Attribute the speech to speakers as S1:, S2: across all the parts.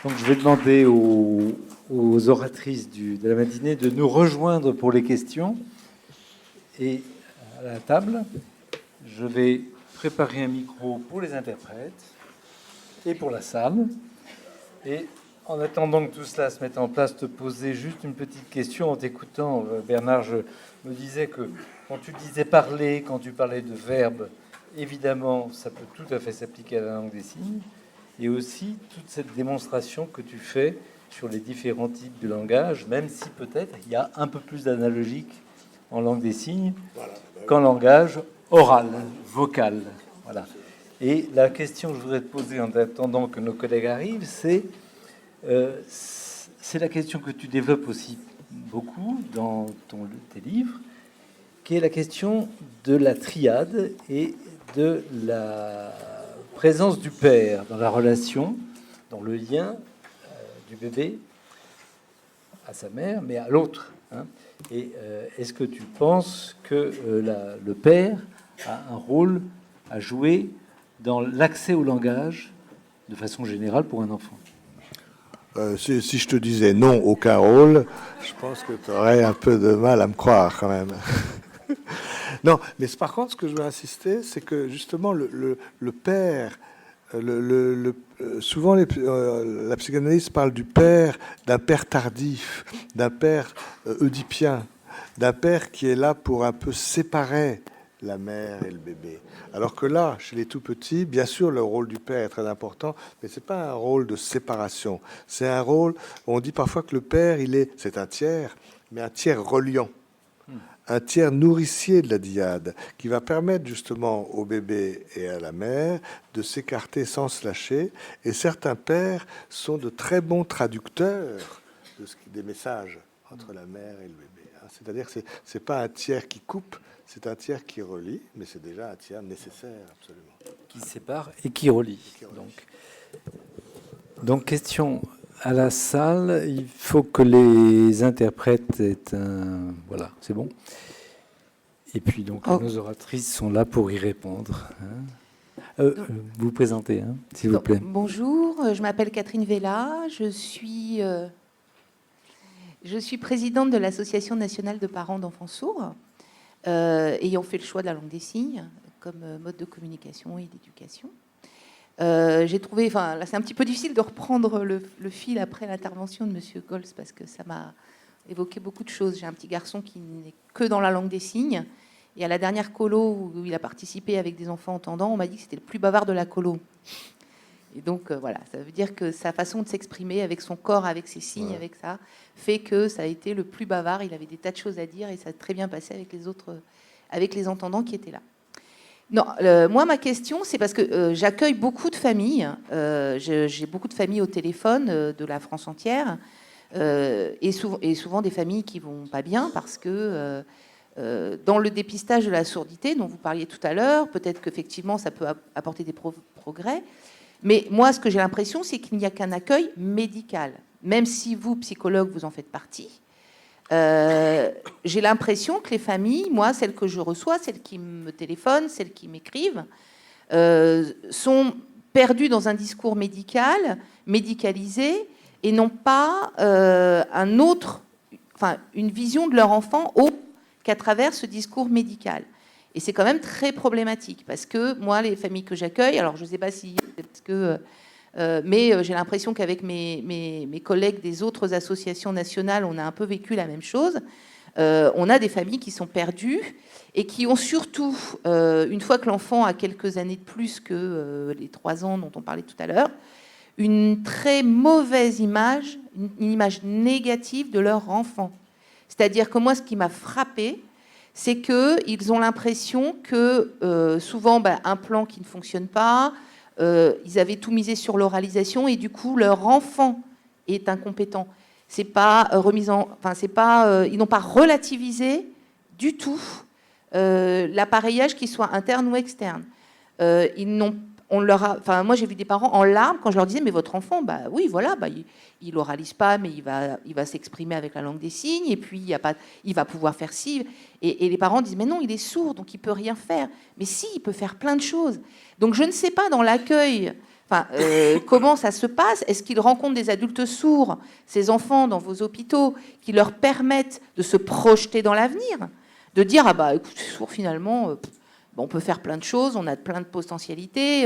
S1: Donc je vais demander aux oratrices de la matinée de nous rejoindre pour les questions. Et à la table, je vais préparer un micro pour les interprètes et pour la salle. Et en attendant que tout cela se mette en place, te poser juste une petite question en t'écoutant. Bernard, je me disais que quand tu disais parler, quand tu parlais de verbes, évidemment, ça peut tout à fait s'appliquer à la langue des signes. Et aussi toute cette démonstration que tu fais sur les différents types de langage, même si peut-être il y a un peu plus d'analogique en langue des signes qu'en langage oral, vocal. Voilà. Et la question que je voudrais te poser en attendant que nos collègues arrivent, c'est la question que tu développes aussi beaucoup dans tes livres, qui est la question de la triade et de la présence du père dans la relation, dans le lien du bébé à sa mère, mais à l'autre. Hein. Et est-ce que tu penses que le père a un rôle à jouer dans l'accès au langage de façon générale pour un enfant?
S2: Si je te disais non, aucun rôle, je pense que tu aurais un peu de mal à me croire quand même. Non, mais par contre, ce que je veux insister, c'est que justement le père, souvent la psychanalyse parle du père, d'un père tardif, d'un père oedipien, d'un père qui est là pour un peu séparer la mère et le bébé. Alors que là, chez les tout petits, bien sûr, le rôle du père est très important, mais c'est pas un rôle de séparation. C'est un rôle, on dit parfois que le père, c'est un tiers, mais un tiers reliant. Un tiers nourricier de la dyade qui va permettre justement au bébé et à la mère de s'écarter sans se lâcher. Et certains pères sont de très bons traducteurs des messages entre la mère et le bébé. C'est-à-dire que c'est pas un tiers qui coupe, c'est un tiers qui relie, mais c'est déjà un tiers nécessaire, absolument.
S1: Qui sépare et qui relie. Donc question à la salle, il faut que les interprètes aient un... Voilà, c'est bon. Et puis donc nos oratrices sont là pour y répondre. Vous vous présentez, hein, s'il vous plaît.
S3: Bonjour, je m'appelle Catherine Vella, je suis présidente de l'Association nationale de parents d'enfants sourds, ayant fait le choix de la langue des signes comme mode de communication et d'éducation. J'ai trouvé, enfin là c'est un petit peu difficile de reprendre le fil après l'intervention de Monsieur Gols parce que ça m'a évoqué beaucoup de choses. J'ai un petit garçon qui n'est que dans la langue des signes et à la dernière colo où il a participé avec des enfants entendants, on m'a dit que c'était le plus bavard de la colo. Et donc voilà, ça veut dire que sa façon de s'exprimer avec son corps, avec ses signes, avec ça, fait que ça a été le plus bavard. Il avait des tas de choses à dire et ça a très bien passé avec les autres, avec les entendants qui étaient là. Non, moi, ma question, c'est parce que j'accueille beaucoup de familles. J'ai beaucoup de familles au téléphone de la France entière. Et souvent des familles qui vont pas bien parce que dans le dépistage de la surdité dont vous parliez tout à l'heure, peut-être qu'effectivement, ça peut apporter des progrès. Mais moi, ce que j'ai l'impression, c'est qu'il n'y a qu'un accueil médical. Même si vous, psychologue, vous en faites partie. J'ai l'impression que les familles, moi, celles que je reçois, celles qui me téléphonent, celles qui m'écrivent, sont perdues dans un discours médical, médicalisé, et n'ont pas une vision de leur enfant autre qu'à travers ce discours médical. Et c'est quand même très problématique, parce que moi, les familles que j'accueille, alors je ne sais pas si... Parce que, mais j'ai l'impression qu'avec mes collègues des autres associations nationales, on a un peu vécu la même chose. On a des familles qui sont perdues et qui ont surtout, une fois que l'enfant a quelques années de plus que les 3 ans dont on parlait tout à l'heure, une très mauvaise image, une image négative de leur enfant. C'est-à-dire que moi, ce qui m'a frappée, c'est qu'ils ont l'impression que souvent, un plan qui ne fonctionne pas, ils avaient tout misé sur l'oralisation et du coup, leur enfant est incompétent. C'est pas ils n'ont pas relativisé du tout l'appareillage, qu'il soit interne ou externe. Moi, j'ai vu des parents en larmes quand je leur disais, mais votre enfant, oui, voilà, il oralise pas, mais il va s'exprimer avec la langue des signes, et puis il va pouvoir faire ci. Et les parents disent, mais non, il est sourd, donc il peut rien faire. Mais si, il peut faire plein de choses. Donc je ne sais pas dans l'accueil Enfin, comment ça se passe? Est-ce qu'ils rencontrent des adultes sourds, ces enfants dans vos hôpitaux, qui leur permettent de se projeter dans l'avenir, de dire ah bah écoute, sourd finalement, on peut faire plein de choses, on a plein de potentialités,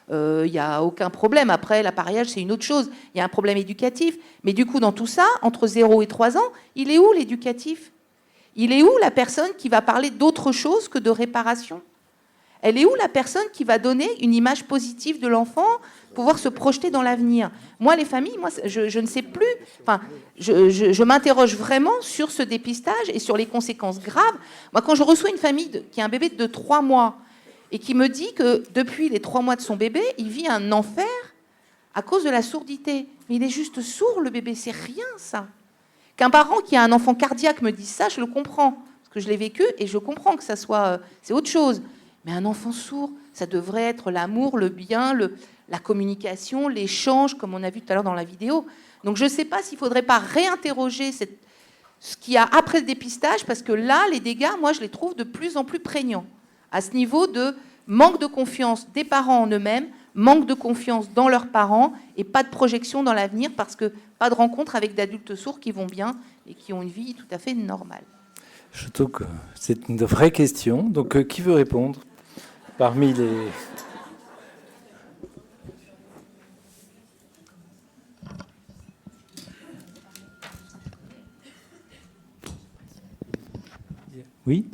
S3: il n'y a aucun problème. Après, l'appareillage, c'est une autre chose. Il y a un problème éducatif. Mais du coup, dans tout ça, entre 0 et 3 ans, il est où l'éducatif? Il est où la personne qui va parler d'autre chose que de réparation? Elle est où la personne qui va donner une image positive de l'enfant, pouvoir se projeter dans l'avenir? Moi, les familles, je ne sais plus. Enfin, je m'interroge vraiment sur ce dépistage et sur les conséquences graves. Moi, quand je reçois une famille qui a un bébé de 3 mois et qui me dit que depuis les 3 mois de son bébé, il vit un enfer à cause de la sourdité. Mais il est juste sourd, le bébé, c'est rien, ça. Qu'un parent qui a un enfant cardiaque me dise ça, je le comprends. Parce que je l'ai vécu et je comprends que ça soit... c'est autre chose. Mais un enfant sourd, ça devrait être l'amour, le bien, la communication, l'échange, comme on a vu tout à l'heure dans la vidéo. Donc je ne sais pas s'il ne faudrait pas réinterroger ce qu'il y a après le dépistage, parce que là, les dégâts, moi, je les trouve de plus en plus prégnants. À ce niveau de manque de confiance des parents en eux-mêmes, manque de confiance dans leurs parents et pas de projection dans l'avenir, parce que pas de rencontre avec d'adultes sourds qui vont bien et qui ont une vie tout à fait normale.
S1: Je trouve que c'est une vraie question. Donc, qui veut répondre parmi les... Oui.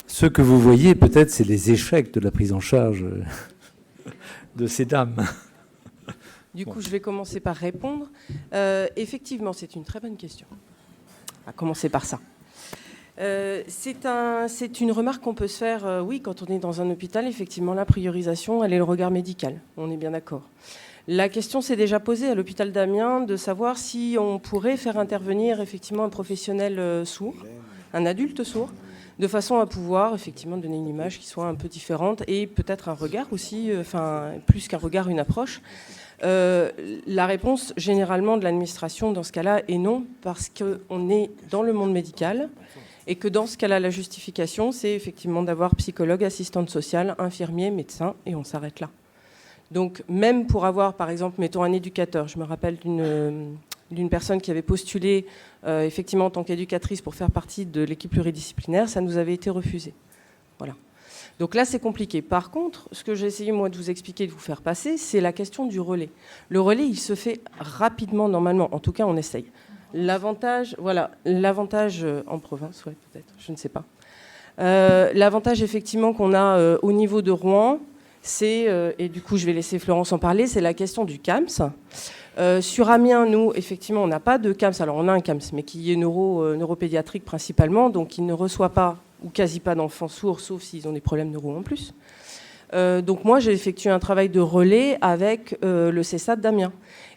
S1: Ce que vous voyez, peut-être, c'est les échecs de la prise en charge de ces dames.
S4: Du coup, je vais commencer par répondre. Effectivement, c'est une très bonne question. On va commencer par ça. C'est une remarque qu'on peut se faire, oui, quand on est dans un hôpital, effectivement, la priorisation, elle est le regard médical. On est bien d'accord. La question s'est déjà posée à l'hôpital d'Amiens de savoir si on pourrait faire intervenir effectivement un professionnel sourd, un adulte sourd, de façon à pouvoir effectivement donner une image qui soit un peu différente et peut-être un regard aussi, enfin plus qu'un regard, une approche. La réponse généralement de l'administration dans ce cas-là est non, parce qu'on est dans le monde médical et que dans ce cas-là, la justification, c'est effectivement d'avoir psychologue, assistante sociale, infirmier, médecin, et on s'arrête là. Donc même pour avoir, par exemple, mettons un éducateur, je me rappelle d'une personne qui avait postulé effectivement en tant qu'éducatrice pour faire partie de l'équipe pluridisciplinaire, ça nous avait été refusé. Voilà. Donc là, c'est compliqué. Par contre, ce que j'ai essayé, moi, de vous expliquer, de vous faire passer, c'est la question du relais. Le relais, il se fait rapidement, normalement. En tout cas, on essaye. L'avantage, voilà, l'avantage en province, ouais, peut-être, je ne sais pas. L'avantage, effectivement, qu'on a au niveau de Rouen, c'est, et du coup, je vais laisser Florence en parler, c'est la question du CAMS. Sur Amiens, nous, effectivement, on n'a pas de CAMS. Alors, on a un CAMS, mais qui est neuropédiatrique principalement, donc il ne reçoit pas ou quasi pas d'enfants sourds, sauf s'ils ont des problèmes neuro en plus. Donc moi, j'ai effectué un travail de relais avec le CESAD d'Amiens.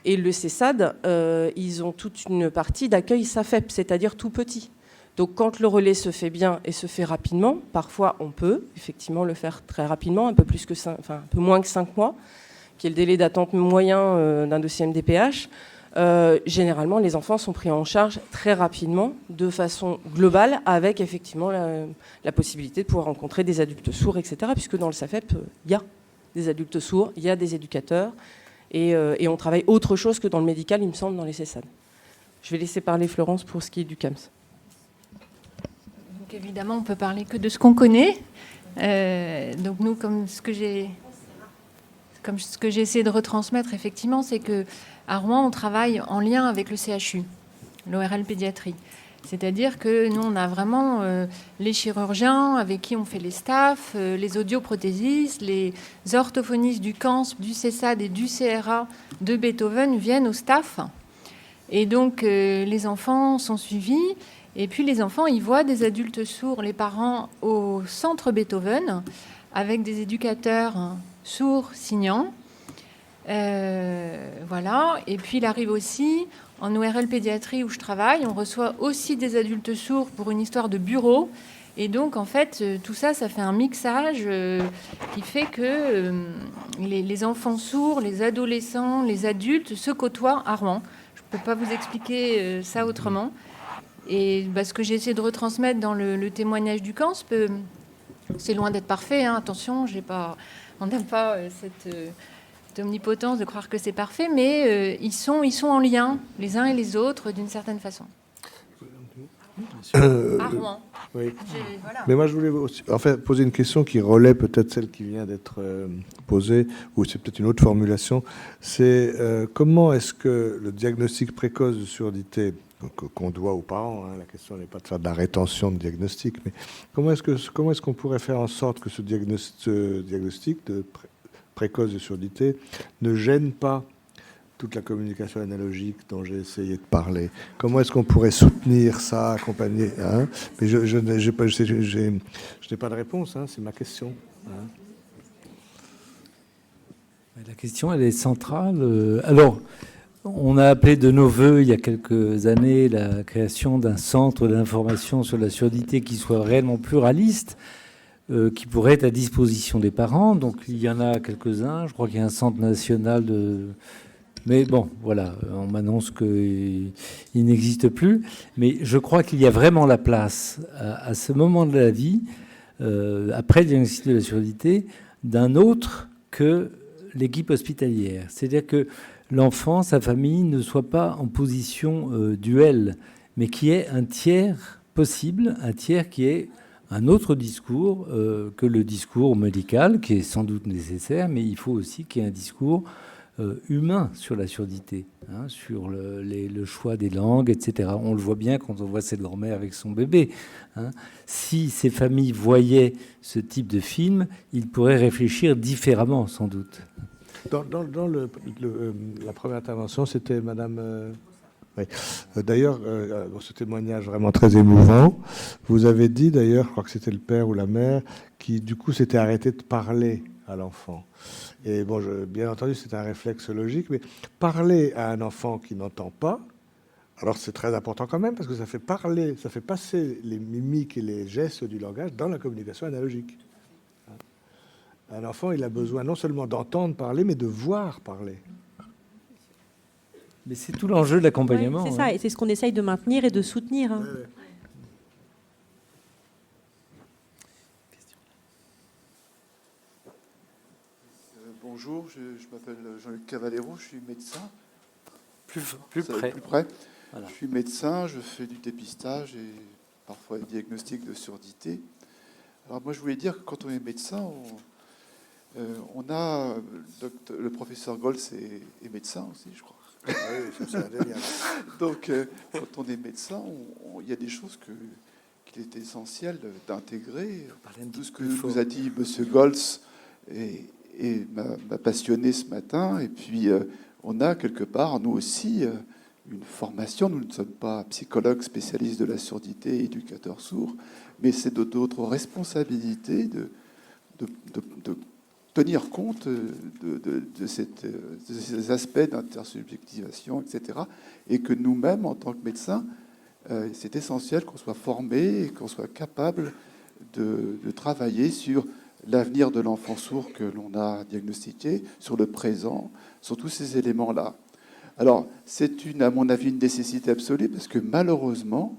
S4: Et le CESAD, ils ont toute une partie d'accueil SAFEP, c'est-à-dire tout petit. Donc quand le relais se fait bien et se fait rapidement, parfois on peut effectivement le faire très rapidement, un peu moins que 5 mois, qui est le délai d'attente moyen d'un dossier MDPH. Généralement, les enfants sont pris en charge très rapidement, de façon globale, avec effectivement la possibilité de pouvoir rencontrer des adultes sourds, etc. Puisque dans le SAFEP, il y a des adultes sourds, il y a des éducateurs, et on travaille autre chose que dans le médical, il me semble, dans les CESAD. Je vais laisser parler Florence pour ce qui est du CAMS.
S5: Donc évidemment, on peut parler que de ce qu'on connaît. Donc nous, comme ce que j'ai essayé de retransmettre, effectivement, c'est qu'à Rouen, on travaille en lien avec le CHU, l'ORL pédiatrie. C'est-à-dire que nous, on a vraiment les chirurgiens avec qui on fait les staffs, les audioprothésistes, les orthophonistes du CANSP, du CESAD et du CRA de Beethoven viennent au staff. Et donc, les enfants sont suivis. Et puis, les enfants, ils voient des adultes sourds, les parents, au centre Beethoven, avec des éducateurs sourds signants. Voilà. Et puis, il arrive aussi, en ORL pédiatrie où je travaille, on reçoit aussi des adultes sourds pour une histoire de bureau. Et donc, en fait, tout ça, ça fait un mixage qui fait que les enfants sourds, les adolescents, les adultes se côtoient à Rouen. Je ne peux pas vous expliquer ça autrement. Et ce que j'ai essayé de retransmettre dans le témoignage du CANSP, c'est loin d'être parfait, hein, attention, j'ai pas... On n'a pas cette omnipotence de croire que c'est parfait, mais ils sont en lien, les uns et les autres, d'une certaine façon. À Rouen.
S2: Oui.
S5: Voilà.
S2: Mais moi, je voulais aussi, poser une question qui relaie peut-être celle qui vient d'être posée, ou c'est peut-être une autre formulation. C'est comment est-ce que le diagnostic précoce de surdité, qu'on doit aux parents, la question n'est pas de faire de la rétention de diagnostic, mais comment est-ce qu'on pourrait faire en sorte que ce diagnostic précoce de surdité ne gêne pas toute la communication analogique dont j'ai essayé de parler. Comment est-ce qu'on pourrait soutenir ça, accompagner, Mais je n'ai pas de réponse, c'est ma question.
S1: La question, elle est centrale. Alors, on a appelé de nos voeux, il y a quelques années, la création d'un centre d'information sur la surdité qui soit réellement pluraliste, qui pourrait être à disposition des parents. Donc, il y en a quelques-uns. Je crois qu'il y a un centre national de... Mais bon, voilà, on m'annonce qu'il n'existe plus. Mais je crois qu'il y a vraiment la place, à ce moment de la vie, après le diagnostic de la surdité, d'un autre que l'équipe hospitalière. C'est-à-dire que l'enfant, sa famille, ne soit pas en position duel, mais qui ait un tiers possible, un tiers qui est un autre discours que le discours médical, qui est sans doute nécessaire, mais il faut aussi qu'il y ait un discours humain sur la surdité, sur le choix des langues, etc. On le voit bien quand on voit cette grand-mère avec son bébé. Si ces familles voyaient ce type de film, ils pourraient réfléchir différemment, sans doute.
S2: Dans la première intervention, c'était Madame... oui. D'ailleurs, dans ce témoignage vraiment très émouvant, vous avez dit, d'ailleurs, je crois que c'était le père ou la mère, qui du coup s'était arrêté de parler à l'enfant. Et bon, bien entendu, c'est un réflexe logique, mais parler à un enfant qui n'entend pas, alors c'est très important quand même, parce que ça fait parler, ça fait passer les mimiques et les gestes du langage dans la communication analogique. Un enfant, il a besoin non seulement d'entendre parler, mais de voir parler.
S1: Mais c'est tout l'enjeu de l'accompagnement.
S6: Ouais, c'est ça, et c'est ce qu'on essaye de maintenir et de soutenir.
S2: Ouais.
S7: Bonjour, je m'appelle Jean-Luc Cavallero, je suis médecin.
S1: Plus près. Voilà.
S7: Je suis médecin, je fais du dépistage et parfois des diagnostics de surdité. Alors moi, je voulais dire que quand on est médecin, on a... le professeur Goltz est médecin aussi, je crois.
S2: Oui, ça bien.
S7: Donc, quand on est médecin, il y a des choses qu'il est essentiel d'intégrer. Tout ce que nous a dit M. Goltz et m'a passionné ce matin. Et puis, on a quelque part, nous aussi, une formation. Nous ne sommes pas psychologues spécialistes de la surdité, éducateurs sourds, mais c'est d'autres responsabilités de tenir compte de ces aspects d'intersubjectivation, etc. Et que nous-mêmes, en tant que médecins, c'est essentiel qu'on soit formés et qu'on soit capable de travailler sur l'avenir de l'enfant sourd que l'on a diagnostiqué, sur le présent, sur tous ces éléments-là. Alors, c'est à mon avis, une nécessité absolue, parce que malheureusement,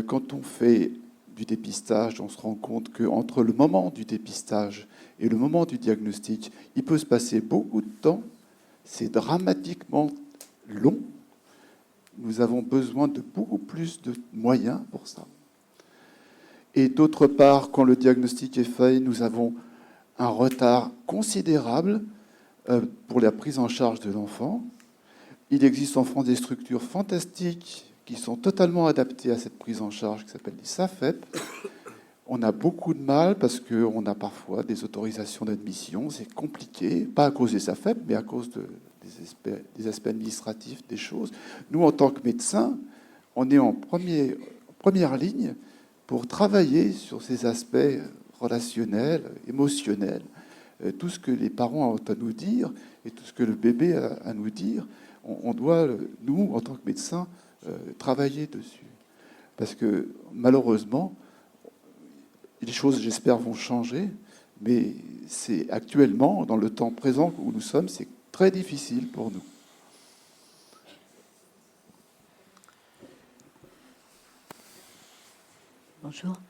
S7: quand on fait du dépistage, on se rend compte qu'entre le moment du dépistage et le moment du diagnostic, il peut se passer beaucoup de temps. C'est dramatiquement long. Nous avons besoin de beaucoup plus de moyens pour ça. Et d'autre part, quand le diagnostic est fait, nous avons un retard considérable pour la prise en charge de l'enfant. Il existe en France des structures fantastiques qui sont totalement adaptées à cette prise en charge, qui s'appellent les SAFEP. On a beaucoup de mal parce qu'on a parfois des autorisations d'admission. C'est compliqué, pas à cause des SAFEP, mais à cause des aspects administratifs des choses. Nous, en tant que médecins, on est en première ligne pour travailler sur ces aspects relationnels, émotionnels, tout ce que les parents ont à nous dire et tout ce que le bébé a à nous dire. On doit, nous, en tant que médecins, travailler dessus. Parce que, malheureusement, les choses, j'espère, vont changer, mais c'est actuellement, dans le temps présent où nous sommes, c'est très difficile pour nous.
S8: Bonjour.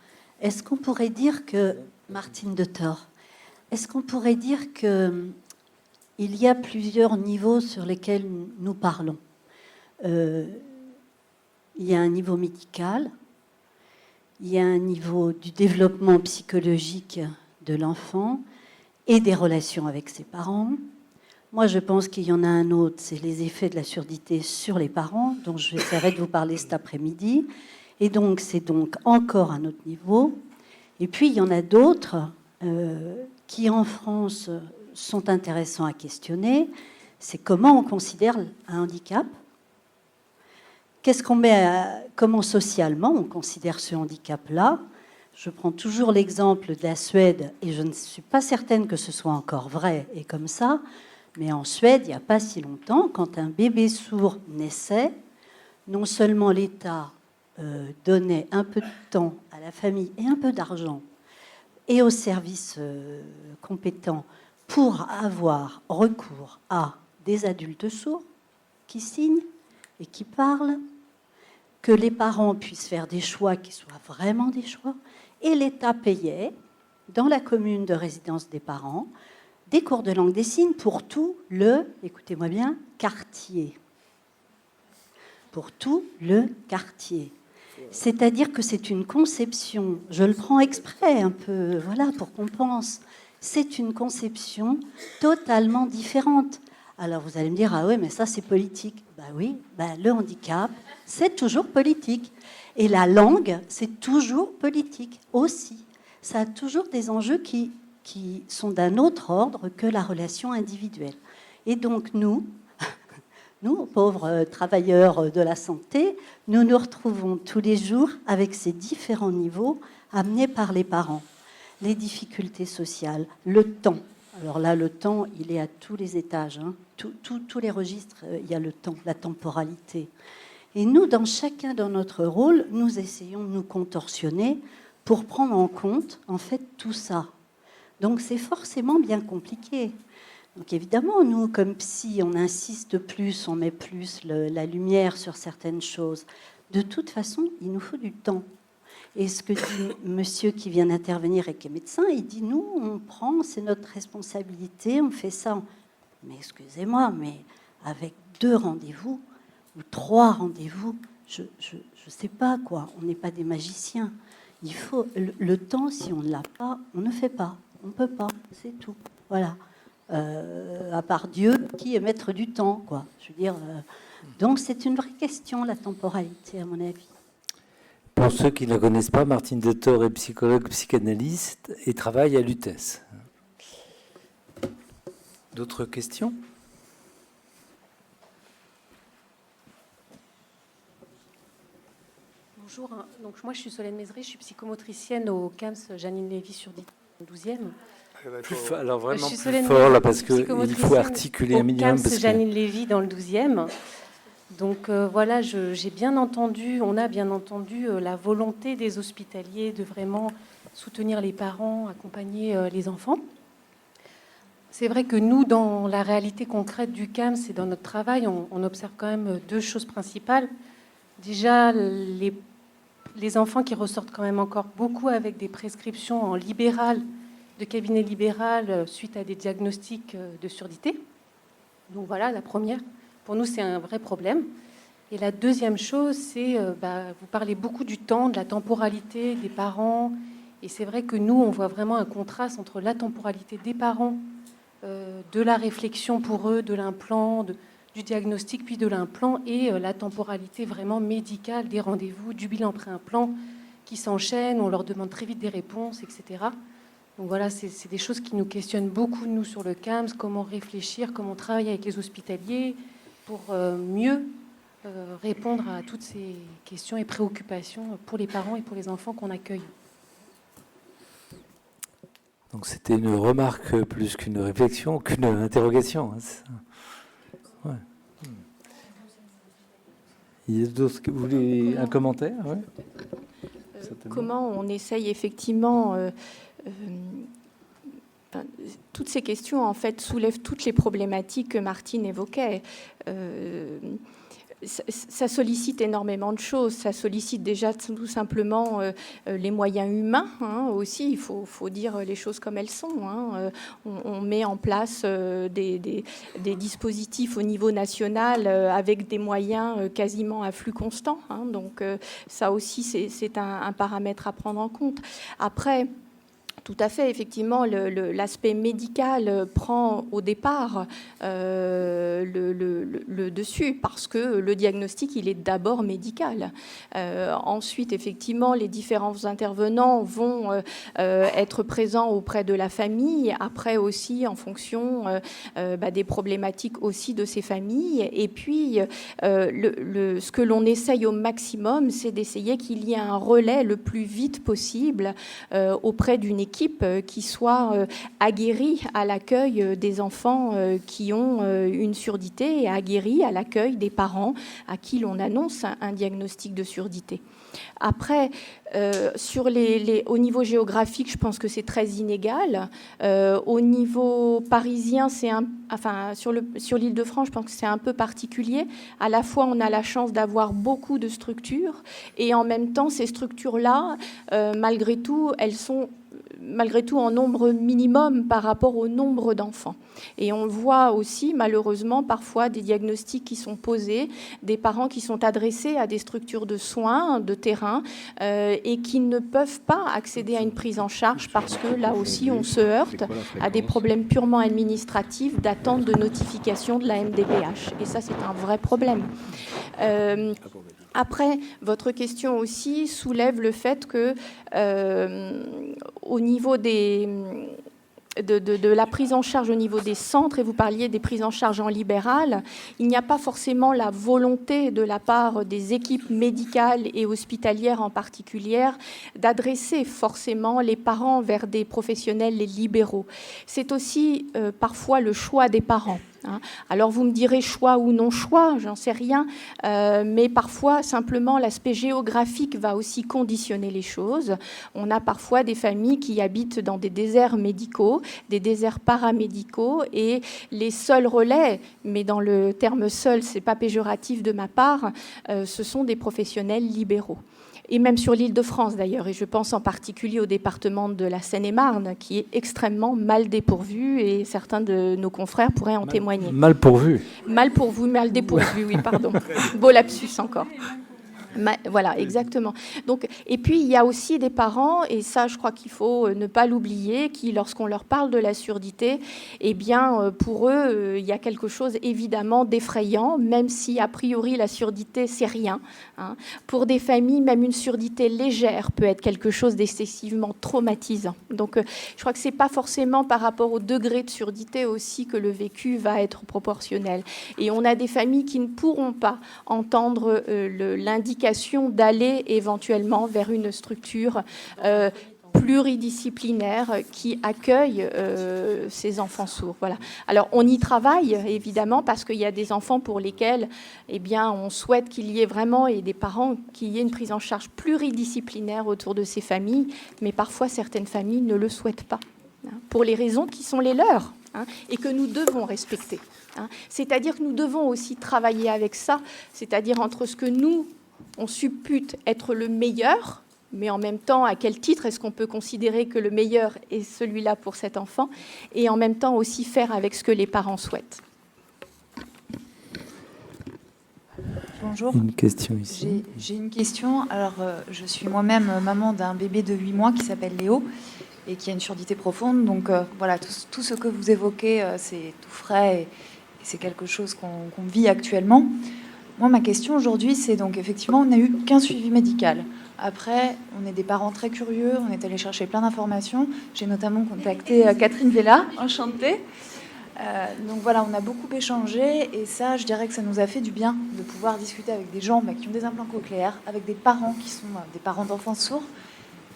S8: Est-ce qu'on pourrait dire que, Martine de Thor, Est-ce qu'on pourrait dire qu'il y a plusieurs niveaux sur lesquels nous parlons? Il y a un niveau médical, il y a un niveau du développement psychologique de l'enfant et des relations avec ses parents. Moi, je pense qu'il y en a un autre, c'est les effets de la surdité sur les parents, dont j'essaierai de vous parler cet après-midi. Et donc, c'est donc encore un autre niveau. Et puis, il y en a d'autres qui, en France, sont intéressants à questionner. C'est comment on considère un handicap. Qu'est-ce qu'on comment socialement on considère ce handicap-là? Je prends toujours l'exemple de la Suède, et je ne suis pas certaine que ce soit encore vrai et comme ça, mais en Suède, il n'y a pas si longtemps, quand un bébé sourd naissait, non seulement l'État donnait un peu de temps à la famille et un peu d'argent et aux services compétents pour avoir recours à des adultes sourds qui signent et qui parlent, que les parents puissent faire des choix qui soient vraiment des choix, et l'État payait, dans la commune de résidence des parents, des cours de langue des signes pour tout le, écoutez-moi bien, quartier. Pour tout le quartier. C'est-à-dire que c'est une conception, je le prends exprès un peu, voilà, pour qu'on pense, c'est une conception totalement différente. Alors vous allez me dire, ah oui, mais ça c'est politique. Ben oui, le handicap, c'est toujours politique. Et la langue, c'est toujours politique aussi. Ça a toujours des enjeux qui sont d'un autre ordre que la relation individuelle. Et donc nous, pauvres travailleurs de la santé, nous nous retrouvons tous les jours avec ces différents niveaux amenés par les parents. Les difficultés sociales, le temps. Alors là, le temps, il est à tous les étages. Hein. Tous les registres, il y a le temps, la temporalité. Et nous, dans chacun de notre rôle, nous essayons de nous contorsionner pour prendre en compte, en fait, tout ça. Donc c'est forcément bien compliqué. Donc évidemment, nous, comme psy, on insiste plus, on met plus la lumière sur certaines choses. De toute façon, il nous faut du temps. Et ce que dit monsieur qui vient d'intervenir et qui est médecin, il dit, nous, on prend, c'est notre responsabilité, on fait ça. Mais excusez-moi, mais avec 2 rendez-vous ou 3 rendez-vous, je sais pas quoi, on n'est pas des magiciens. Il faut le temps, si on ne l'a pas, on ne fait pas. On ne peut pas, c'est tout. Voilà. À part Dieu, qui est maître du temps, quoi. Je veux dire, donc c'est une vraie question, la temporalité, à mon avis.
S1: Pour ceux qui ne la connaissent pas, Martine Dettor est psychologue, psychanalyste et travaille à l'UTES. D'autres questions?
S9: Bonjour, donc moi je suis Solène Mézeray, je suis psychomotricienne au CAMS Janine Lévy sur 12e.
S1: Alors vraiment
S9: je suis
S1: plus fort là parce qu'il faut articuler un minimum.
S9: Au CAMS Janine Lévy dans le 12e. Donc voilà, j'ai bien entendu, on a bien entendu la volonté des hospitaliers de vraiment soutenir les parents, accompagner les enfants. C'est vrai que nous, dans la réalité concrète du CAMS et dans notre travail, on observe quand même 2 choses principales. Déjà, les enfants qui ressortent quand même encore beaucoup avec des prescriptions en libéral, de cabinet libéral, suite à des diagnostics de surdité. Donc voilà, la première. Pour nous, c'est un vrai problème. Et la deuxième chose, c'est, vous parlez beaucoup du temps, de la temporalité des parents. Et c'est vrai que nous, on voit vraiment un contraste entre la temporalité des parents, de la réflexion pour eux, de l'implant, du diagnostic, puis de l'implant, et la temporalité vraiment médicale des rendez-vous, du bilan pré-implant qui s'enchaînent, on leur demande très vite des réponses, etc. Donc voilà, c'est des choses qui nous questionnent beaucoup, nous, sur le CAMS, comment réfléchir, comment travailler avec les hospitaliers pour mieux répondre à toutes ces questions et préoccupations pour les parents et pour les enfants qu'on accueille.
S1: Donc c'était une remarque plus qu'une réflexion, qu'une interrogation. Ouais. Il y a d'autres que vous voulez un commentaire? Ouais.
S10: Comment on essaye effectivement toutes ces questions en fait soulèvent toutes les problématiques que Martine évoquait. ça sollicite énormément de choses. Ça sollicite déjà tout simplement les moyens humains, hein, aussi. Il faut dire les choses comme elles sont, hein. On met en place des dispositifs au niveau national avec des moyens quasiment à flux constant, hein. Donc ça aussi, c'est un paramètre à prendre en compte. Après, tout à fait, effectivement, l'aspect médical prend au départ le dessus, parce que le diagnostic, il est d'abord médical. Ensuite, effectivement, les différents intervenants vont être présents auprès de la famille, après aussi en fonction des problématiques aussi de ces familles. Et puis, ce que l'on essaye au maximum, c'est d'essayer qu'il y ait un relais le plus vite possible auprès d'une équipe qui soit aguerrie à l'accueil des enfants qui ont une surdité et aguerrie à l'accueil des parents à qui l'on annonce un diagnostic de surdité. Après, au niveau géographique, je pense que c'est très inégal. Au niveau parisien, sur l'Île-de-France, je pense que c'est un peu particulier. À la fois, on a la chance d'avoir beaucoup de structures, et en même temps, ces structures-là, malgré tout, elles sont en nombre minimum par rapport au nombre d'enfants. Et on voit aussi, malheureusement, parfois des diagnostics qui sont posés, des parents qui sont adressés à des structures de soins, de terrain, et qui ne peuvent pas accéder à une prise en charge parce que là aussi, on se heurte à des problèmes purement administratifs d'attente de notification de la MDPH. Et ça, c'est un vrai problème. Après, votre question aussi soulève le fait que, au niveau de la prise en charge au niveau des centres, et vous parliez des prises en charge en libéral, il n'y a pas forcément la volonté de la part des équipes médicales et hospitalières en particulier d'adresser forcément les parents vers des professionnels libéraux. C'est aussi parfois le choix des parents. Alors vous me direz choix ou non choix, j'en sais rien, mais parfois simplement l'aspect géographique va aussi conditionner les choses. On a parfois des familles qui habitent dans des déserts médicaux, des déserts paramédicaux, et les seuls relais, mais dans le terme seul, c'est pas péjoratif de ma part, ce sont des professionnels libéraux. Et même sur l'Île-de-France d'ailleurs, et je pense en particulier au département de la Seine-et-Marne, qui est extrêmement mal dépourvu, et certains de nos confrères pourraient en témoigner.
S1: Mal pourvu.
S10: Mal pourvu, mal dépourvu, oui, pardon. Beau lapsus encore. Voilà, exactement. Donc, et puis, il y a aussi des parents, et ça, je crois qu'il faut ne pas l'oublier, qui, lorsqu'on leur parle de la surdité, eh bien, pour eux, il y a quelque chose, évidemment, d'effrayant, même si, a priori, la surdité, c'est rien. Hein. Pour des familles, même une surdité légère peut être quelque chose d'excessivement traumatisant. Donc, je crois que c'est pas forcément par rapport au degré de surdité aussi que le vécu va être proportionnel. Et on a des familles qui ne pourront pas entendre l'indication d'aller éventuellement vers une structure pluridisciplinaire qui accueille ces enfants sourds. Voilà. Alors, on y travaille, évidemment, parce qu'il y a des enfants pour lesquels eh bien, on souhaite qu'il y ait vraiment, et des parents, qu'il y ait une prise en charge pluridisciplinaire autour de ces familles, mais parfois, certaines familles ne le souhaitent pas, hein, pour les raisons qui sont les leurs, hein, et que nous devons respecter. Hein. C'est-à-dire que nous devons aussi travailler avec ça, c'est-à-dire entre ce que nous, on suppute être le meilleur, mais en même temps, à quel titre est-ce qu'on peut considérer que le meilleur est celui-là pour cet enfant, et en même temps aussi faire avec ce que les parents souhaitent.
S11: Bonjour.
S1: Une question ici.
S11: J'ai une question. Alors, je suis moi-même maman d'un bébé de 8 mois qui s'appelle Léo et qui a une surdité profonde. Donc, voilà, tout ce que vous évoquez, c'est tout frais et c'est quelque chose qu'on vit actuellement. Moi, ma question aujourd'hui, c'est donc effectivement, on n'a eu qu'un suivi médical. Après, on est des parents très curieux, on est allé chercher plein d'informations. J'ai notamment contacté Catherine Vella, enchantée. Donc voilà, on a beaucoup échangé et ça, je dirais que ça nous a fait du bien de pouvoir discuter avec des gens qui ont des implants cochléaires, avec des parents qui sont des parents d'enfants sourds.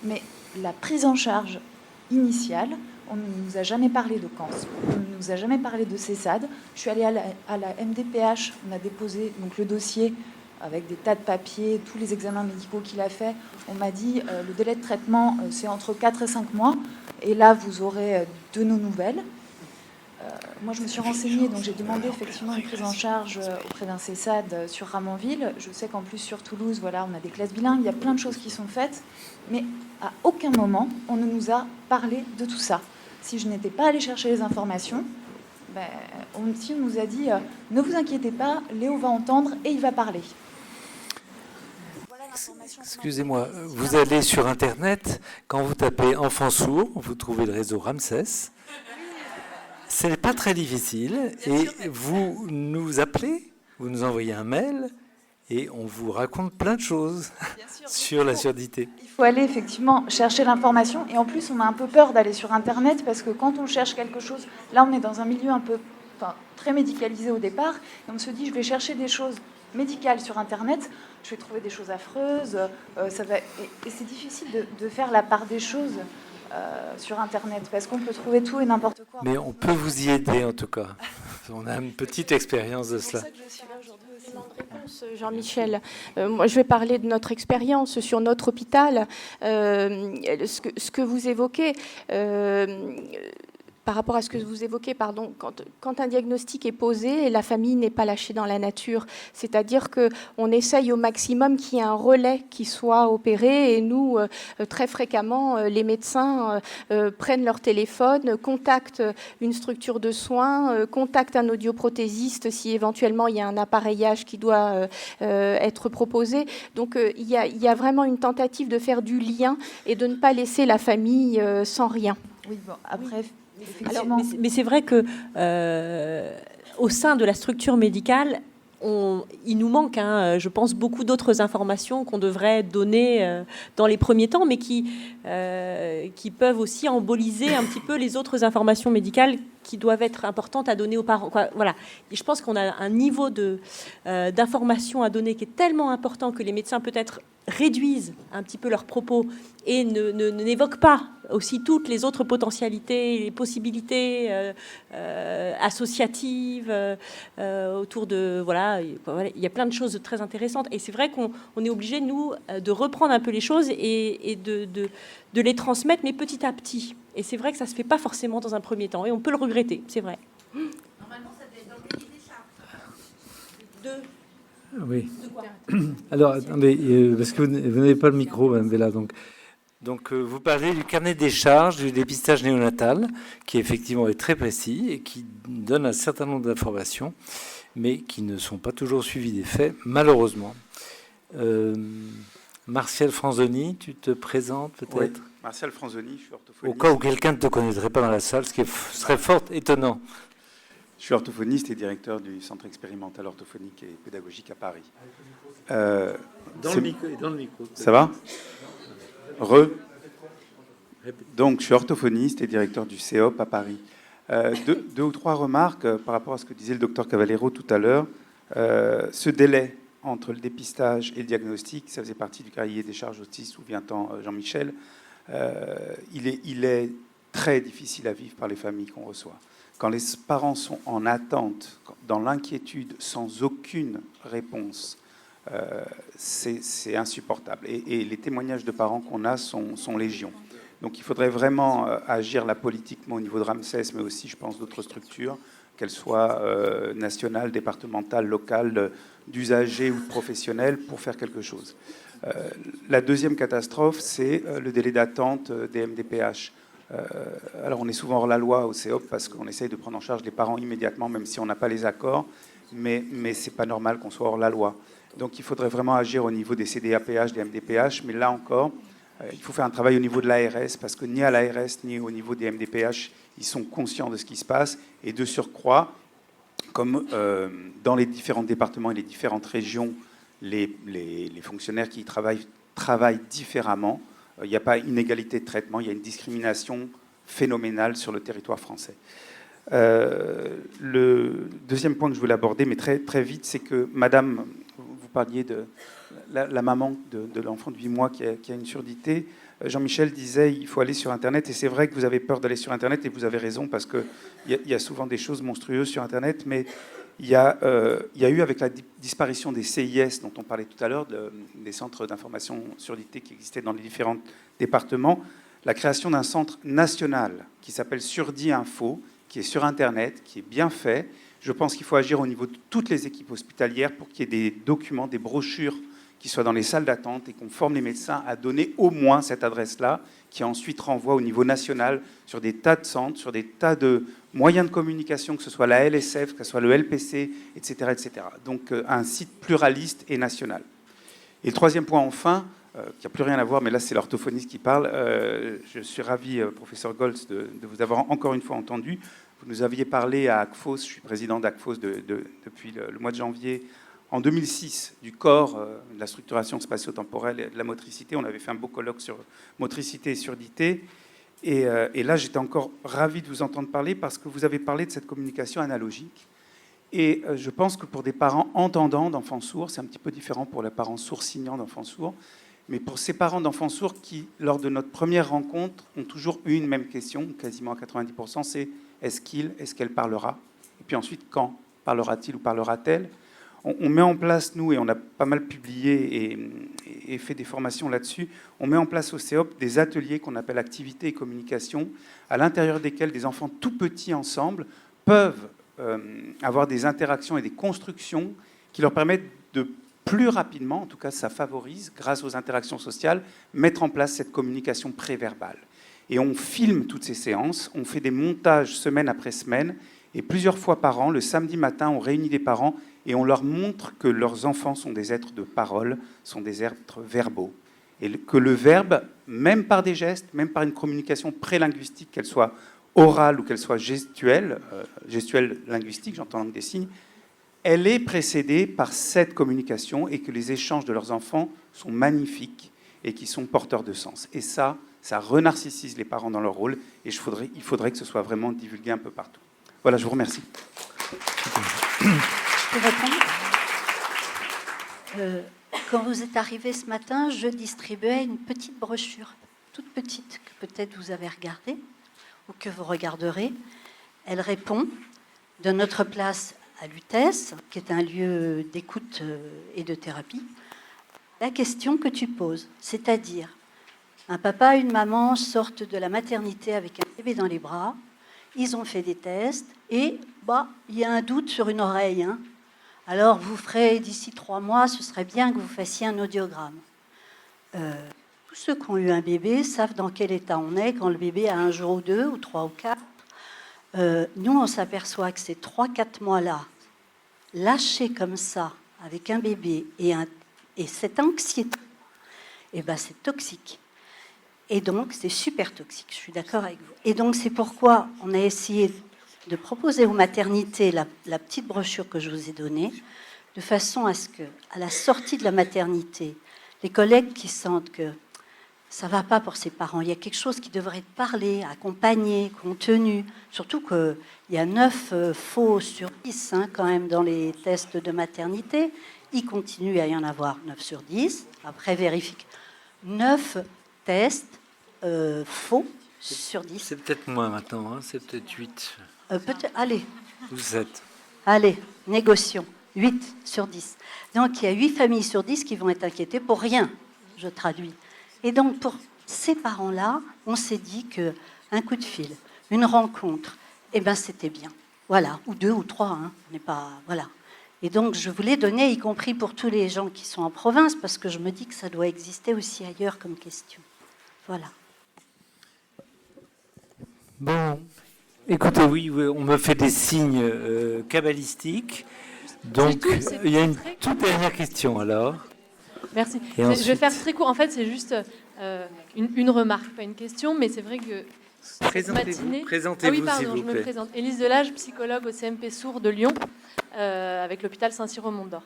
S11: Mais la prise en charge initiale, on ne nous a jamais parlé de cancer, on ne nous a jamais parlé de CESAD. Je suis allée à la MDPH, on a déposé donc, le dossier avec des tas de papiers, tous les examens médicaux qu'il a fait. On m'a dit le délai de traitement, c'est entre 4 et 5 mois. Et là, vous aurez de nos nouvelles. Moi, je me suis renseignée, donc j'ai demandé effectivement une prise en charge auprès d'un CESAD sur Ramonville. Je sais qu'en plus, sur Toulouse, voilà, on a des classes bilingues, il y a plein de choses qui sont faites, mais à aucun moment, on ne nous a parlé de tout ça. Si je n'étais pas allée chercher les informations, on nous a dit ne vous inquiétez pas, Léo va entendre et il va parler.
S1: Excusez-moi, vous allez sur Internet, quand vous tapez enfants sourds, vous trouvez le réseau Ramsès. Ce n'est pas très difficile et vous nous appelez, vous nous envoyez un mail et on vous raconte plein de choses sur la surdité.
S11: Il faut aller effectivement chercher l'information et en plus on a un peu peur d'aller sur Internet parce que quand on cherche quelque chose, là on est dans un milieu un peu très médicalisé au départ et on se dit je vais chercher des choses médicales sur Internet, je vais trouver des choses affreuses, et c'est difficile de faire la part des choses sur Internet, parce qu'on peut trouver tout et n'importe quoi.
S1: Mais on peut vous y aider en tout cas. On a une petite expérience de cela.
S11: C'est pour ça que je suis là aujourd'hui aussi.
S10: Jean-Michel, moi je vais parler de notre expérience sur notre hôpital. Ce que vous évoquez, par rapport à ce que vous évoquez, pardon, quand un diagnostic est posé, la famille n'est pas lâchée dans la nature. C'est-à-dire qu'on essaye au maximum qu'il y ait un relais qui soit opéré. Et nous, très fréquemment, les médecins prennent leur téléphone, contactent une structure de soins, contactent un audioprothésiste si éventuellement il y a un appareillage qui doit être proposé. Donc il y a vraiment une tentative de faire du lien et de ne pas laisser la famille sans rien.
S11: Oui, bon, après...
S6: Alors, mais c'est vrai que au sein de la structure médicale, il nous manque, je pense, beaucoup d'autres informations qu'on devrait donner dans les premiers temps, mais qui peuvent aussi emboliser un petit peu les autres informations médicales qui doivent être importantes à donner aux parents. Voilà. Et je pense qu'on a un niveau d'information à donner qui est tellement important que les médecins peut-être réduisent un petit peu leurs propos et n'évoquent pas aussi toutes les autres potentialités, les possibilités associatives autour de... Voilà, il y a plein de choses très intéressantes. Et c'est vrai qu'on est obligé, nous, de reprendre un peu les choses et de les transmettre, mais petit à petit. Et c'est vrai que ça ne se fait pas forcément dans un premier temps. Et on peut le regretter, c'est vrai.
S5: Normalement, ça devait être dans le cahier des charges.
S1: Oui. Alors, attendez, parce que vous n'avez pas le micro, Mme Vella. Donc, vous parlez du carnet des charges du dépistage néonatal, qui effectivement est très précis et qui donne un certain nombre d'informations, mais qui ne sont pas toujours suivies des faits, malheureusement. Martial Franzoni, tu te présentes peut-être ?
S12: Oui, Martial Franzoni, je suis orthophoniste.
S1: Au cas où quelqu'un ne te connaîtrait pas dans la salle, ce qui serait fort étonnant.
S12: Je suis orthophoniste et directeur du Centre expérimental orthophonique et pédagogique à Paris.
S1: Dans le micro.
S12: Ça va ? Donc, je suis orthophoniste et directeur du CEOP à Paris. Deux ou trois remarques par rapport à ce que disait le docteur Cavallero tout à l'heure. Ce délai entre le dépistage et le diagnostic, ça faisait partie du cahier des charges aussi, souvient-on Jean-Michel. Il est très difficile à vivre par les familles qu'on reçoit. Quand les parents sont en attente, dans l'inquiétude, sans aucune réponse, c'est insupportable. Et les témoignages de parents qu'on a sont légion. Donc il faudrait vraiment agir là politiquement au niveau de Ramsès, mais aussi, je pense, d'autres structures, qu'elles soient nationales, départementales, locales, d'usagers ou de professionnels, pour faire quelque chose. La deuxième catastrophe, c'est le délai d'attente des MDPH. Alors on est souvent hors la loi au CEOP parce qu'on essaye de prendre en charge les parents immédiatement, même si on n'a pas les accords, mais c'est pas normal qu'on soit hors la loi. Donc il faudrait vraiment agir au niveau des CDAPH, des MDPH, mais là encore, il faut faire un travail au niveau de l'ARS, parce que ni à l'ARS ni au niveau des MDPH, ils sont conscients de ce qui se passe, et de surcroît, comme dans les différents départements et les différentes régions, les fonctionnaires qui travaillent différemment. Il n'y a pas inégalité de traitement, il y a une discrimination phénoménale sur le territoire français. Le deuxième point que je voulais aborder, mais très, très vite, c'est que madame, vous parliez de la maman de l'enfant de 8 mois qui a une surdité. Jean-Michel disait il faut aller sur Internet, et c'est vrai que vous avez peur d'aller sur Internet, et vous avez raison, parce qu'il y a souvent des choses monstrueuses sur Internet, mais il y a eu, avec la disparition des CIS, dont on parlait tout à l'heure, des centres d'information surdité qui existaient dans les différents départements, la création d'un centre national qui s'appelle Surdi Info, qui est sur Internet, qui est bien fait. Je pense qu'il faut agir au niveau de toutes les équipes hospitalières pour qu'il y ait des documents, des brochures qui soient dans les salles d'attente et qu'on forme les médecins à donner au moins cette adresse-là, qui ensuite renvoie au niveau national sur des tas de centres, sur des tas de moyens de communication, que ce soit la LSF, que ce soit le LPC, etc. etc. Donc un site pluraliste et national. Et le troisième point, enfin, qui n'a plus rien à voir, mais là c'est l'orthophoniste qui parle, je suis ravi, professeur Goltz, de vous avoir encore une fois entendu. Vous nous aviez parlé à ACFOS, je suis président d'ACFOS depuis le mois de janvier, en 2006, du corps, de la structuration spatio-temporelle et de la motricité. On avait fait un beau colloque sur motricité et surdité. Et là, j'étais encore ravi de vous entendre parler parce que vous avez parlé de cette communication analogique. Et je pense que pour des parents entendants d'enfants sourds, c'est un petit peu différent pour les parents sourds-signants d'enfants sourds, mais pour ces parents d'enfants sourds qui, lors de notre première rencontre, ont toujours eu une même question, quasiment à 90%, c'est est-ce qu'elle parlera? Et puis ensuite, quand parlera-t-il ou parlera-t-elle? On met en place, nous, et on a pas mal publié et fait des formations là-dessus, on met en place au CEOP des ateliers qu'on appelle activités et communication, à l'intérieur desquels des enfants tout petits ensemble peuvent avoir des interactions et des constructions qui leur permettent de plus rapidement, en tout cas ça favorise, grâce aux interactions sociales, mettre en place cette communication préverbale. Et on filme toutes ces séances, on fait des montages semaine après semaine, et plusieurs fois par an, le samedi matin, on réunit des parents et on leur montre que leurs enfants sont des êtres de parole, sont des êtres verbaux. Et que le verbe, même par des gestes, même par une communication prélinguistique, qu'elle soit orale ou qu'elle soit gestuelle, gestuelle linguistique, j'entends langue des signes, elle est précédée par cette communication et que les échanges de leurs enfants sont magnifiques et qui sont porteurs de sens. Et ça renarcissise les parents dans leur rôle et il faudrait que ce soit vraiment divulgué un peu partout. Voilà, je vous remercie.
S8: Je peux répondre ? Quand vous êtes arrivé ce matin, je distribuais une petite brochure, toute petite, que peut-être vous avez regardée ou que vous regarderez. Elle répond de notre place à l'UTES, qui est un lieu d'écoute et de thérapie, la question que tu poses, c'est-à-dire un papa et une maman sortent de la maternité avec un bébé dans les bras, ils ont fait des tests et il y a un doute sur une oreille. Alors vous ferez d'ici 3 mois, ce serait bien que vous fassiez un audiogramme. Tous ceux qui ont eu un bébé savent dans quel état on est quand le bébé a 1 jour ou 2 ou 3 ou 4. Nous, on s'aperçoit que ces 3-4 mois-là, lâchés comme ça, avec un bébé et cette anxiété, c'est toxique. Et donc, c'est super toxique, je suis d'accord avec vous. Et donc, c'est pourquoi on a essayé de proposer aux maternités la petite brochure que je vous ai donnée, de façon à ce que, à la sortie de la maternité, les collègues qui sentent que ça ne va pas pour ces parents, il y a quelque chose qui devrait être parlé, accompagné, contenu, surtout qu'il y a 9 faux sur 10 quand même dans les tests de maternité, il continue à y en avoir 9 sur 10, après vérifique 9 tests faux sur 10.
S1: C'est peut-être moins maintenant, c'est peut-être 8.
S8: Allez.
S1: Ou 7.
S8: Allez, négocions. 8 sur 10. Donc, il y a 8 familles sur 10 qui vont être inquiétées pour rien, je traduis. Et donc, pour ces parents-là, on s'est dit qu'un coup de fil, une rencontre, c'était bien. Voilà, ou 2 ou 3, on n'est pas... Voilà. Et donc, je voulais donner, y compris pour tous les gens qui sont en province, parce que je me dis que ça doit exister aussi ailleurs comme question. Voilà.
S1: Bon, écoutez, oui, on me fait des signes cabalistiques. Donc, il y a une toute dernière question, alors.
S13: Merci.
S1: Ensuite...
S13: Je vais faire très court. En fait, c'est juste une remarque, pas une question, mais c'est vrai que
S1: Présentez-vous,
S13: pardon,
S1: s'il vous
S13: je
S1: plaît.
S13: me présente. Élise Delage, psychologue au CMP Sourds de Lyon, avec l'hôpital Saint-Cyr au Mont-d'Or.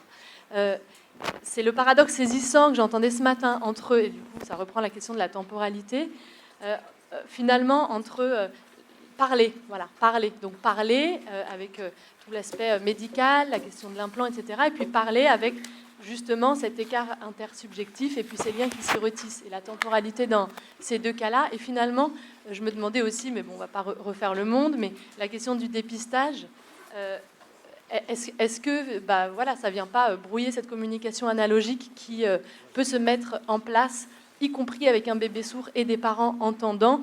S13: C'est le paradoxe saisissant que j'entendais ce matin entre eux, et du coup, ça reprend la question de la temporalité, finalement, entre parler, donc parler avec tout l'aspect médical, la question de l'implant, etc., et puis parler avec justement cet écart intersubjectif et puis ces liens qui se retissent et la temporalité dans ces 2 cas-là. Et finalement, je me demandais aussi, mais bon, on ne va pas refaire le monde, mais la question du dépistage, est-ce que ça ne vient pas brouiller cette communication analogique qui peut se mettre en place, y compris avec un bébé sourd et des parents entendants,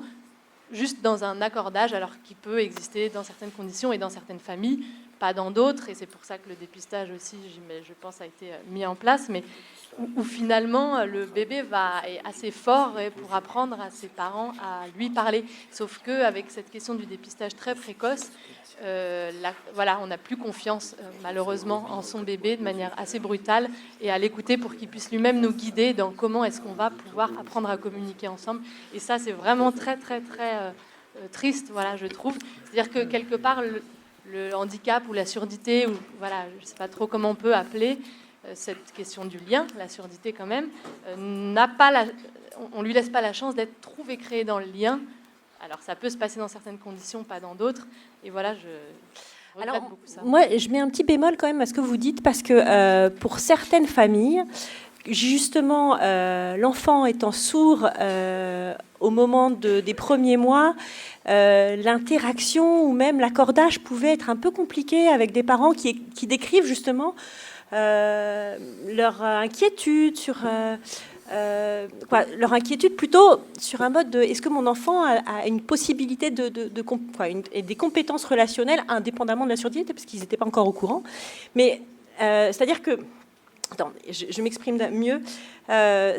S13: juste dans un accordage, alors qu'il peut exister dans certaines conditions et dans certaines familles, pas dans d'autres, et c'est pour ça que le dépistage aussi, je pense, a été mis en place, mais où finalement le bébé est assez fort pour apprendre à ses parents à lui parler. Sauf qu'avec cette question du dépistage très précoce, on n'a plus confiance malheureusement en son bébé de manière assez brutale et à l'écouter pour qu'il puisse lui-même nous guider dans comment est-ce qu'on va pouvoir apprendre à communiquer ensemble. Et ça, c'est vraiment très, très, très triste, voilà, je trouve. C'est-à-dire que quelque part, le handicap ou la surdité, ou voilà, je ne sais pas trop comment on peut appeler cette question du lien, la surdité quand même, on ne lui laisse pas la chance d'être trouvé, créé dans le lien. Alors ça peut se passer dans certaines conditions, pas dans d'autres. Et voilà, je regrette beaucoup ça.
S6: Moi, je mets un petit bémol quand même à ce que vous dites, parce que pour certaines familles, justement, l'enfant étant sourd au moment des premiers mois, l'interaction ou même l'accordage pouvait être un peu compliqué avec des parents qui décrivent justement leur inquiétude sur... leur inquiétude plutôt sur un mode de est-ce que mon enfant a une possibilité et des compétences relationnelles indépendamment de la surdité, parce qu'ils n'étaient pas encore au courant. Mais c'est-à-dire que, je m'exprime mieux,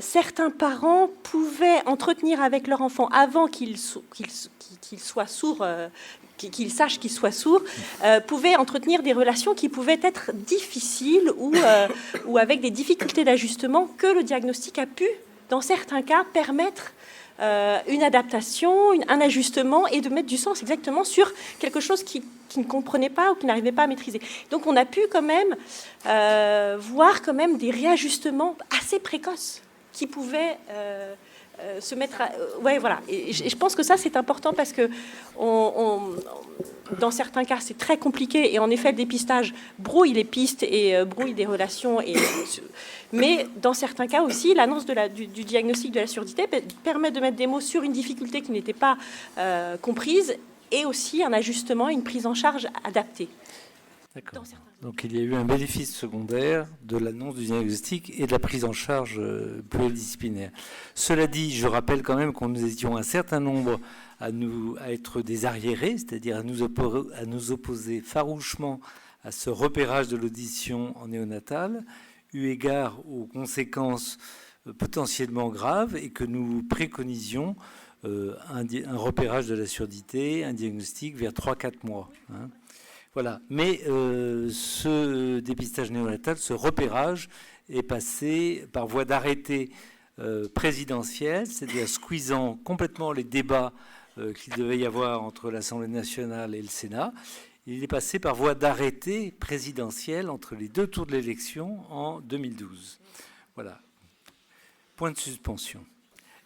S6: certains parents pouvaient entretenir avec leur enfant avant qu'il soit sourd, qu'il sache qu'il soit sourd, pouvaient entretenir des relations qui pouvaient être difficiles ou avec des difficultés d'ajustement que le diagnostic a pu, dans certains cas, permettre une adaptation, un ajustement et de mettre du sens exactement sur quelque chose qui ne comprenait pas ou qui n'arrivait pas à maîtriser. Donc on a pu quand même voir quand même des réajustements assez précoces qui pouvaient... se mettre voilà. Et je pense que ça, c'est important parce que dans certains cas, c'est très compliqué. Et en effet, le dépistage brouille les pistes et brouille des relations. Mais dans certains cas aussi, l'annonce du diagnostic de la surdité permet de mettre des mots sur une difficulté qui n'était pas comprise et aussi un ajustement, une prise en charge adaptée.
S1: D'accord. Donc il y a eu un bénéfice secondaire de l'annonce du diagnostic et de la prise en charge pluridisciplinaire. Cela dit, je rappelle quand même qu'on nous étions un certain nombre à être des arriérés, c'est-à-dire à nous opposer farouchement à ce repérage de l'audition en néonatal, eu égard aux conséquences potentiellement graves, et que nous préconisions un repérage de la surdité, un diagnostic vers 3-4 mois. Hein. Voilà. Mais ce dépistage néonatal, ce repérage, est passé par voie d'arrêté présidentiel, c'est-à-dire squeezant complètement les débats qu'il devait y avoir entre l'Assemblée nationale et le Sénat. Il est passé par voie d'arrêté présidentiel entre les deux tours de l'élection en 2012. Voilà. Point de suspension.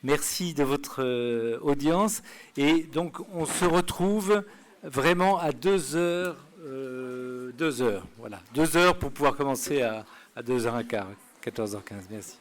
S1: Merci de votre audience. Et donc, on se retrouve vraiment à 2 heures. 2 heures, voilà. 2 heures pour pouvoir commencer à 2h15, 14h15. Merci.